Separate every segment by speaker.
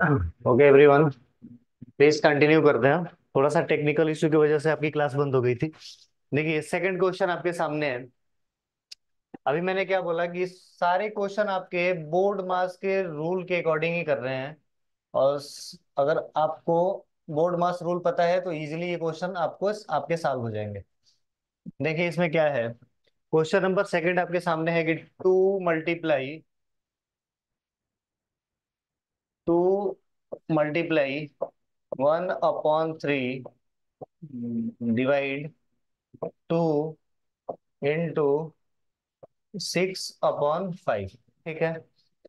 Speaker 1: Okay everyone, please continue करते हैं। थोड़ा सा टेक्निकल इशू की वजह से आपकी क्लास बंद हो गई थी। देखिए सेकंड क्वेश्चन आपके सामने है। अभी मैंने क्या बोला कि सारे क्वेश्चन आपके बोर्ड मास के रूल के अकॉर्डिंग ही कर रहे हैं। और अगर आपको बोर्ड मास रूल पता है तो इजीली ये क्वेश्चन आपको आपके सॉल्व हो जाएंगे। देखिए इसमें क्या है। क्वेश्चन नंबर सेकंड आपके सामने है कि टू मल्टीप्लाई 1/3 डिवाइड 2 into 6/5। ठीक है।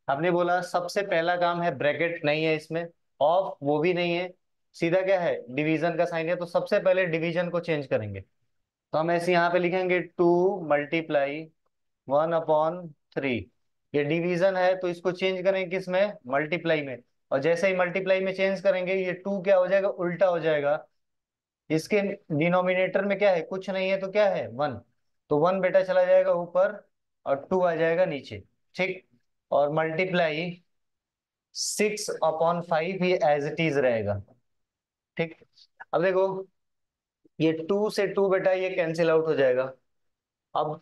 Speaker 1: हमने बोला सबसे पहला काम है, ब्रैकेट नहीं है इसमें, ऑफ वो भी नहीं है, सीधा क्या है, डिवीजन का साइन है। तो सबसे पहले डिवीजन को चेंज करेंगे। तो हम ऐसे यहाँ पे लिखेंगे 2 × 1/3। ये डिवीजन है तो इसको चेंज करेंगे किसमें, मल्टीप्लाई में। और जैसे ही मल्टीप्लाई में चेंज करेंगे ये टू क्या हो जाएगा, उल्टा हो जाएगा। इसके डिनोमिनेटर में क्या है, कुछ नहीं है तो क्या है, वन। तो वन बेटा चला जाएगा ऊपर और टू आ जाएगा नीचे। ठीक। और मल्टीप्लाई 6/5 ये एज इट इज रहेगा। ठीक। अब देखो, ये टू से टू बेटा ये कैंसिल आउट हो जाएगा। अब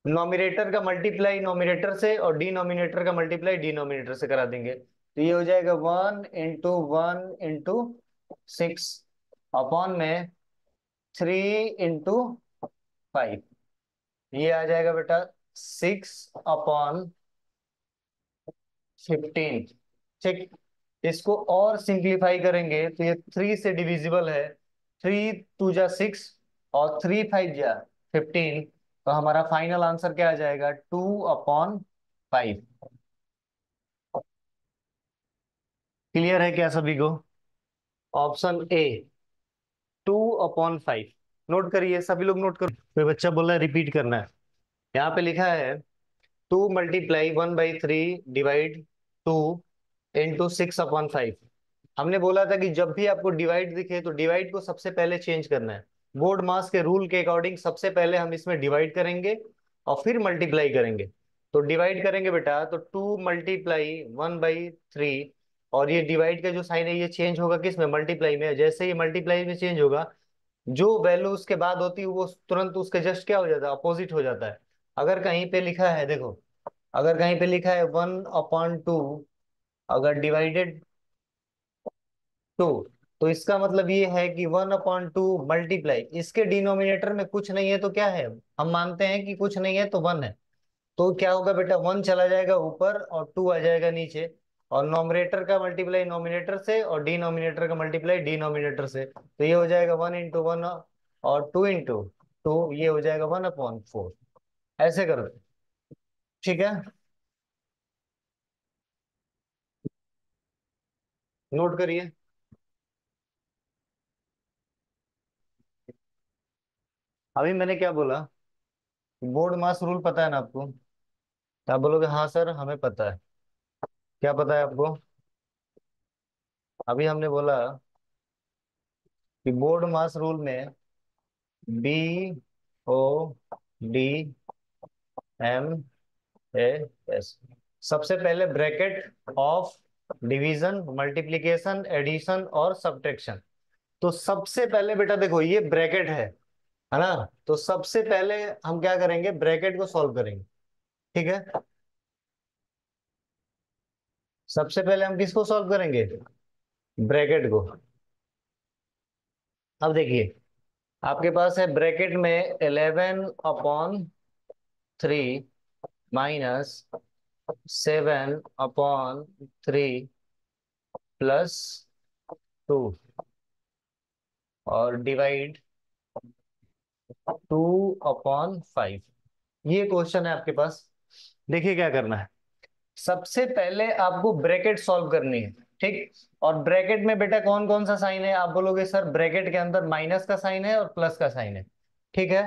Speaker 1: नॉमिनेटर का मल्टीप्लाई नॉमिनेटर से और डिनोमिनेटर का मल्टीप्लाई डिनोमिनेटर से करा देंगे तो ये हो जाएगा 1 × 1 × 6 अपॉन में 3 × 5। ये आ जाएगा बेटा 6/15। ठीक। इसको और सिंप्लीफाई करेंगे तो ये 3 से डिविजिबल है। 3 × 2 = 6 और 3 × 5 = 15। तो हमारा फाइनल आंसर क्या आ जाएगा, 2/5। क्लियर है क्या सभी को? Option A 2/5। नोट करिए सभी लोग, नोट करो। कोई बच्चा बोल रहा है रिपीट करना है। यहाँ पे लिखा है 2 × 1/3 डिवाइड 2 × 6/5। हमने बोला था कि जब भी आपको डिवाइड दिखे तो डिवाइड को सबसे पहले चेंज करना है। बोर्ड मास के रूल के अकॉर्डिंग सबसे पहले हम इसमें डिवाइड करेंगे और फिर मल्टीप्लाई करेंगे। तो डिवाइड करेंगे बेटा तो 2 × 1/3। और ये डिवाइड का जो साइन है ये चेंज होगा किस में, मल्टीप्लाई में। जैसे ही मल्टीप्लाई में चेंज होगा, जो वैल्यू उसके बाद होती है वो तुरंत उसके जस्ट क्या हो जाता है, अपोजिट हो जाता है। अगर कहीं पे लिखा है, देखो, अगर कहीं पे लिखा है 1/2, अगर डिवाइडेड 2, तो इसका मतलब ये है कि 1/2 मल्टीप्लाई, इसके डिनोमिनेटर में कुछ नहीं है तो क्या है, हम मानते हैं कि कुछ नहीं है तो वन है। तो क्या होगा बेटा, वन चला जाएगा ऊपर और टू आ जाएगा नीचे। और नॉमिनेटर का मल्टीप्लाई नॉमिनेटर से और डिनोमिनेटर का मल्टीप्लाई डिनोमिनेटर से। तो ये हो जाएगा 1 × 1 और 2 × 2, ये हो जाएगा 1/4। ऐसे करो। ठीक है, नोट करिए। अभी मैंने क्या बोला, बोर्ड मास रूल पता है ना आपको? तो आप बोलोगे हाँ सर हमें पता है। क्या पता है आपको? अभी हमने बोला कि बोर्ड मास रूल में BODMAS, सबसे पहले bracket of division, multiplication, addition और सब्ट्रैक्शन। तो सबसे पहले बेटा देखो ये ब्रैकेट है ना। तो सबसे पहले हम क्या करेंगे, ब्रैकेट को सॉल्व करेंगे। ठीक है, सबसे पहले हम किसको सॉल्व करेंगे, ब्रैकेट को। अब देखिए आपके पास है ब्रैकेट में 11/3 -7/3 +2 और डिवाइड 2/5। ये क्वेश्चन है आपके पास। देखिए क्या करना है, सबसे पहले आपको ब्रैकेट सॉल्व करनी है। ठीक। और ब्रैकेट में बेटा कौन कौन सा साइन है, आप बोलोगे सर ब्रैकेट के अंदर माइनस का साइन है और प्लस का साइन है। ठीक है।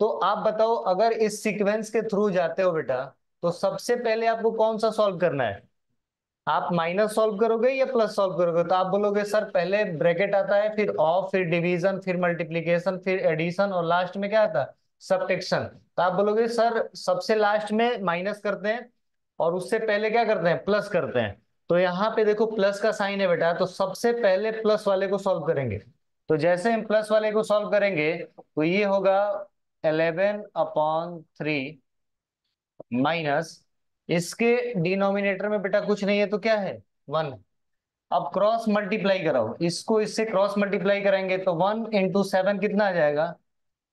Speaker 1: तो आप बताओ, अगर इस सीक्वेंस के थ्रू जाते हो बेटा तो सबसे पहले आपको कौन सा सॉल्व करना है, आप माइनस सॉल्व करोगे या प्लस सॉल्व करोगे? तो आप बोलोगे सर पहले ब्रैकेट आता है, फिर ऑफ, फिर डिवीजन, फिर मल्टीप्लीकेशन, फिर एडिशन और लास्ट में क्या आता है, सब्ट्रैक्शन। तो आप बोलोगे सर सबसे लास्ट में माइनस करते हैं और उससे पहले क्या करते हैं, प्लस करते हैं। तो यहाँ पे देखो प्लस का साइन है बेटा, तो सबसे पहले प्लस वाले को सॉल्व करेंगे। तो जैसे हम प्लस वाले को सॉल्व करेंगे तो ये होगा 11/3 माइनस, इसके डिनोमिनेटर में बेटा कुछ नहीं है तो क्या है, 1। अब क्रॉस मल्टीप्लाई कराओ, इसको इससे क्रॉस मल्टीप्लाई करेंगे तो 1 × 7 कितना आ जाएगा,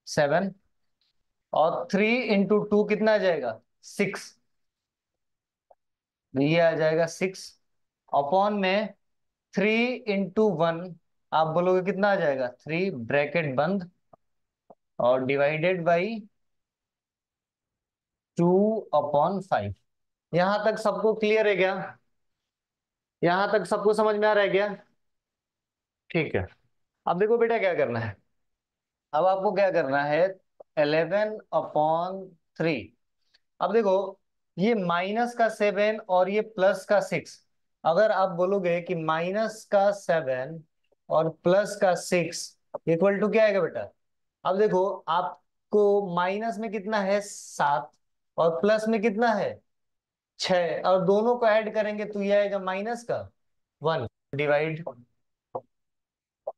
Speaker 1: 7। और 3 × 2 कितना आ जाएगा, 6। ये आ जाएगा 6 अपॉन में 3 × 1, आप बोलोगे कितना आ जाएगा, 3 ब्रैकेट बंद और डिवाइडेड बाई 2/5। यहां तक सबको क्लियर है क्या, यहां तक सबको समझ में आ रहा है क्या? ठीक है। अब देखो बेटा क्या करना है, अब आपको क्या करना है, 11/3। अब देखो ये -7 और ये +6, अगर आप बोलोगे कि -7 और +6 इक्वल टू क्या आएगा बेटा। अब देखो आपको माइनस में कितना है, 7, और प्लस में कितना है, 6, और दोनों को ऐड करेंगे तो ये आएगा -1 डिवाइड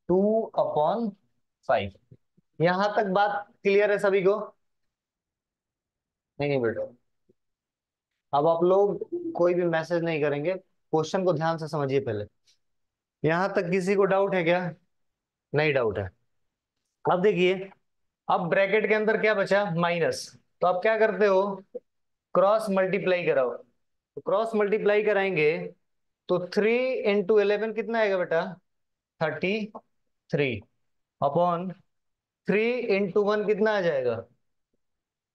Speaker 1: 2/5। यहां तक बात क्लियर है सभी को? नहीं बेटा, अब आप लोग कोई भी मैसेज नहीं करेंगे, क्वेश्चन को ध्यान से समझिए पहले। यहां तक किसी को डाउट है क्या? नहीं डाउट है। अब देखिए, अब ब्रैकेट के अंदर क्या बचा, माइनस। तो आप क्या करते हो, क्रॉस मल्टीप्लाई कराओ। तो क्रॉस मल्टीप्लाई कराएंगे तो 3 × 11 कितना आएगा बेटा, 33 अपॉन 3 × 1 कितना आ जाएगा,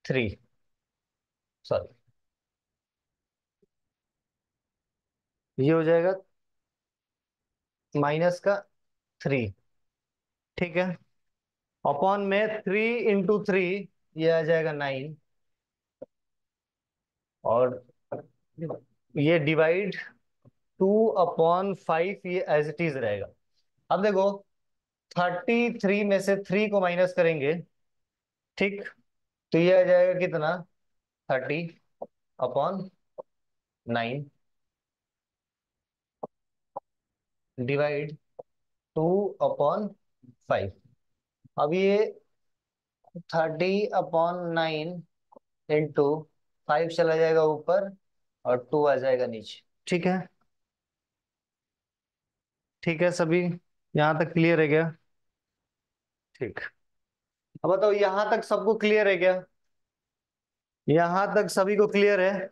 Speaker 1: 3, सॉरी ये हो जाएगा -3। ठीक है, अपॉन में 3 × 3, ये आ जाएगा 9, और ये डिवाइड 2/5, ये एज इट इज रहेगा। अब देखो 33 में से 3 को माइनस करेंगे, ठीक, तो ये आ जाएगा कितना, 30/9 डिवाइड 2/5। अब ये 30/9 इंटू 5 चला जाएगा ऊपर और 2 आ जाएगा नीचे। ठीक है, ठीक है सभी, यहां तक क्लियर है क्या? ठीक। अब बताओ यहां तक सबको क्लियर है क्या, यहां तक सभी को क्लियर है?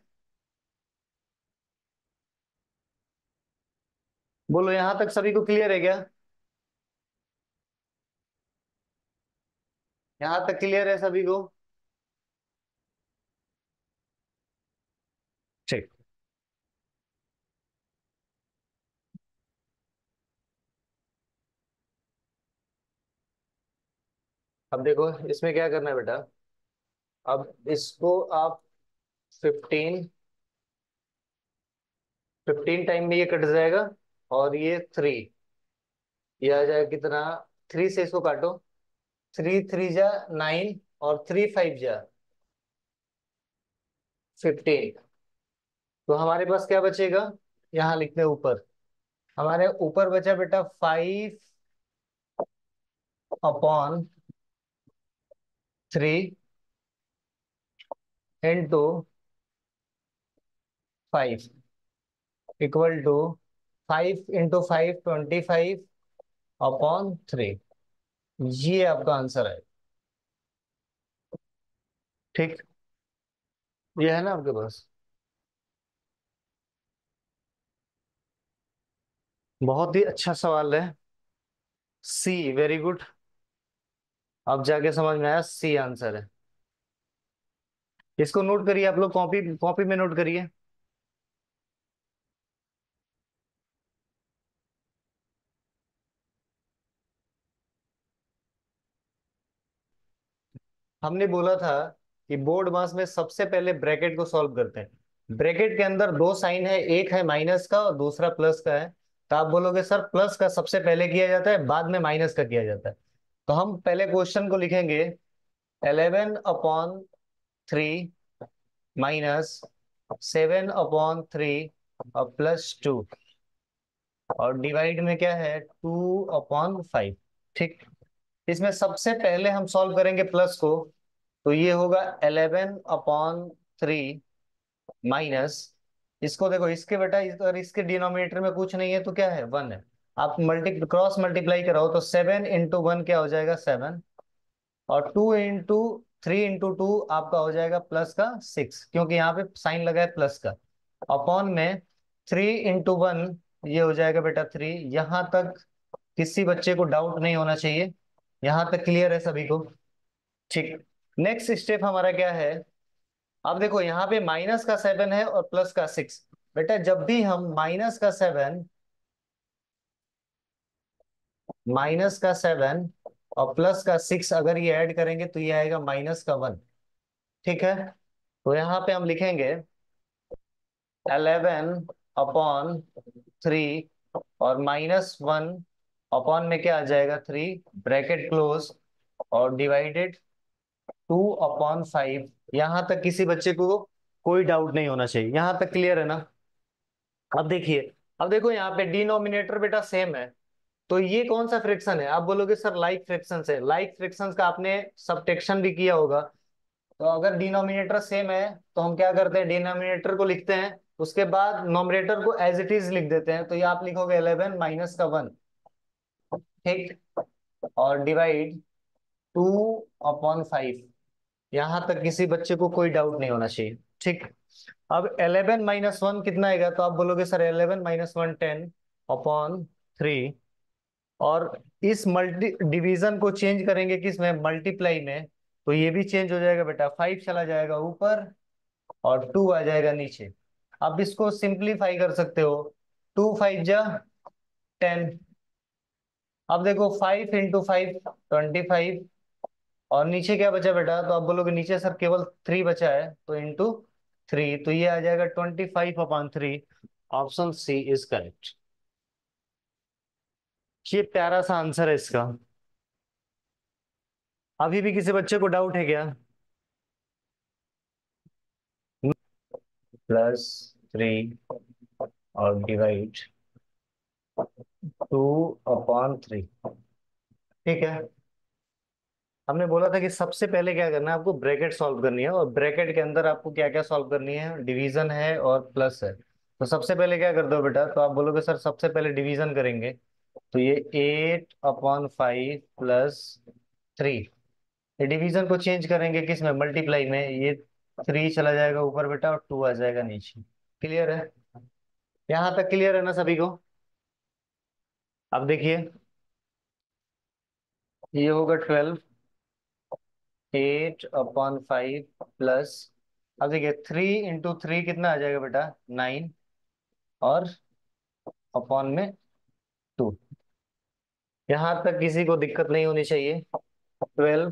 Speaker 1: बोलो यहां तक सभी को क्लियर है क्या, यहां तक क्लियर है सभी को? ठीक। अब देखो इसमें क्या करना है बेटा, अब इसको आप 15 15 टाइम में ये कट जाएगा, और ये 3, ये आ जाएगा कितना, 3 से इसको काटो, 3 3 जा 9, और 3 5 जा 15। तो हमारे पास क्या बचेगा, यहाँ लिखते हैं ऊपर, हमारे ऊपर बचा बेटा 5/3 × 5 इक्वल टू 5 × 5 25/3। ये आपका आंसर है। ठीक, ये है ना आपके पास? बहुत ही अच्छा सवाल है, सी, वेरी गुड। अब जाके समझ में आया, सी आंसर है। इसको नोट करिए आप लोग, कॉपी कॉपी में नोट करिए। हमने बोला था कि बोर्ड मास में सबसे पहले ब्रैकेट को सॉल्व करते हैं। ब्रैकेट के अंदर दो साइन है, एक है माइनस का और दूसरा प्लस का है। तो आप बोलोगे सर प्लस का सबसे पहले किया जाता है, बाद में माइनस का किया जाता है। तो हम पहले क्वेश्चन को लिखेंगे 11/3 माइनस 7/3 और +2। और डिवाइड में क्या है, 2/5। ठीक। इसमें सबसे पहले हम सॉल्व करेंगे प्लस को, तो ये होगा 11/3 माइनस, इसको देखो, इसके बेटा अगर इसके डिनोमिनेटर में कुछ नहीं है तो क्या है, 1 है। आप क्रॉस मल्टीप्लाई कराओ तो 7 × 1 क्या हो जाएगा, 7। और 2 × 3 × 2 आपका हो जाएगा +6, क्योंकि यहाँ पे साइन लगा है प्लस का। अपॉन में 3 × 1 ये हो जाएगा बेटा 3। यहां तक किसी बच्चे को डाउट नहीं होना चाहिए, यहां तक क्लियर है सभी को। ठीक। नेक्स्ट स्टेप हमारा क्या है, अब देखो यहाँ पे -7 है और +6। बेटा जब भी हम -7 और +6 अगर ये ऐड करेंगे तो ये आएगा -1। ठीक है। तो यहाँ पे हम लिखेंगे 11/3 और -1 अपॉन में क्या आ जाएगा, 3, ब्रैकेट क्लोज, और डिवाइडेड 2/5। यहां तक किसी बच्चे को कोई डाउट नहीं होना चाहिए, यहां तक क्लियर है ना। अब देखिए, अब देखो यहाँ पे डिनोमिनेटर बेटा सेम है, तो ये कौन सा फ्रैक्शन है, आप बोलोगे सर लाइक फ्रैक्शन है। लाइक फ्रैक्शंस का आपने सब्ट्रैक्शन भी किया होगा। तो अगर डिनोमिनेटर सेम है तो हम क्या करते हैं, डिनोमिनेटर को लिखते हैं, उसके बाद नोमिनेटर को एज इट इज लिख देते हैं। तो ये आप लिखोगे 11 माइनस का 1। ठीक। और डिवाइड 2/5। यहां तक किसी बच्चे को कोई डाउट नहीं होना चाहिए। ठीक। अब 11 - 1 कितना आएगा, तो आप बोलोगे सर 11 - 1 10/3। और इस मल्टी डिवीजन को चेंज करेंगे किस में, मल्टीप्लाई में, तो ये भी चेंज हो जाएगा बेटा, 5 चला जाएगा ऊपर और 2 आ जाएगा नीचे। अब इसको सिंप्लीफाई कर सकते हो, 2 × 5 = 10। अब देखो 5 × 5 25। और नीचे क्या बचा बेटा, तो आप बोलोगे नीचे सर केवल 3 बचा है, तो ×3, तो ये आ जाएगा 25/3। Option C is correct. ये प्यारा सा आंसर है इसका। अभी भी किसी बच्चे को डाउट है क्या? +3 और डिवाइड 2/3। ठीक है। हमने बोला था कि सबसे पहले क्या करना है, आपको ब्रैकेट सॉल्व करनी है, और ब्रैकेट के अंदर आपको क्या क्या सॉल्व करनी है, डिवीजन है और प्लस है। तो सबसे पहले क्या कर दो बेटा, तो आप बोलोगे सर सबसे पहले डिवीजन करेंगे, तो ये 8/5 + 3। ये डिवीजन को चेंज करेंगे किस में, मल्टीप्लाई में, ये 3 चला जाएगा ऊपर बेटा और 2 आ जाएगा नीचे। क्लियर है? यहाँ तक क्लियर है ना सभी को? अब देखिए, ये होगा 12, 8/5 प्लस, अब देखिए 3 × 3 कितना आ जाएगा बेटा, 9, और अपॉन में 2। यहां तक किसी को दिक्कत नहीं होनी चाहिए। 12,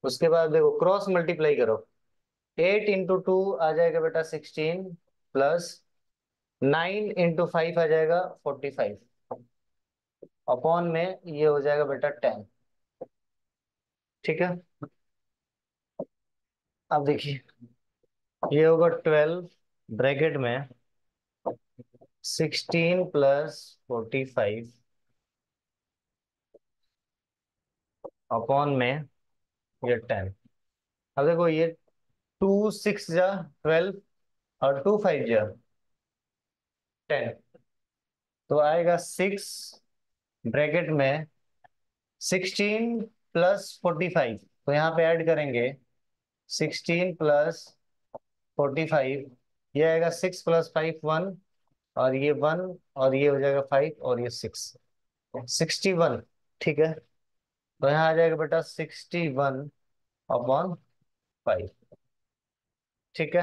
Speaker 1: उसके बाद देखो क्रॉस मल्टीप्लाई करो, 8 × 2 आ जाएगा बेटा 16, प्लस 9 × 5 आ जाएगा 45, अपॉन में ये हो जाएगा बेटा 10। ठीक है। अब देखिए, ये होगा 12 ब्रैकेट में 16 + 45 अपॉन में ये 10। अब देखो ये 2 × 6 = 12 और 2 × 5 = 10, तो आएगा 6 ब्रैकेट में 16 + 45। तो यहाँ पे ऐड करेंगे 16 + 45, ये आएगा 6 + 5 1, और ये 1, और ये हो जाएगा 5, और ये 6, 61। ठीक है। तो यहाँ आ जाएगा बेटा 61/5। ठीक है।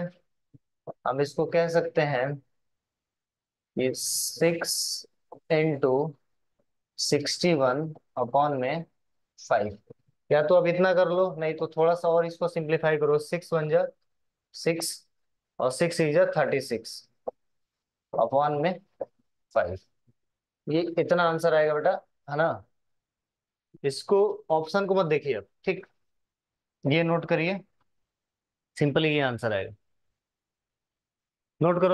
Speaker 1: हम इसको कह सकते हैं, ये 6 × 61/5। या तो अब इतना कर लो, नहीं तो थोड़ा सा और इसको सिंप्लीफाई करो, 6 × 1 = 6, और 6 × 36 अपॉन में 5। ये इतना आंसर आएगा बेटा, है ना। इसको ऑप्शन को मत देखिए अब, ठीक, ये नोट करिए, सिंपली ये आंसर आएगा। नोट करो।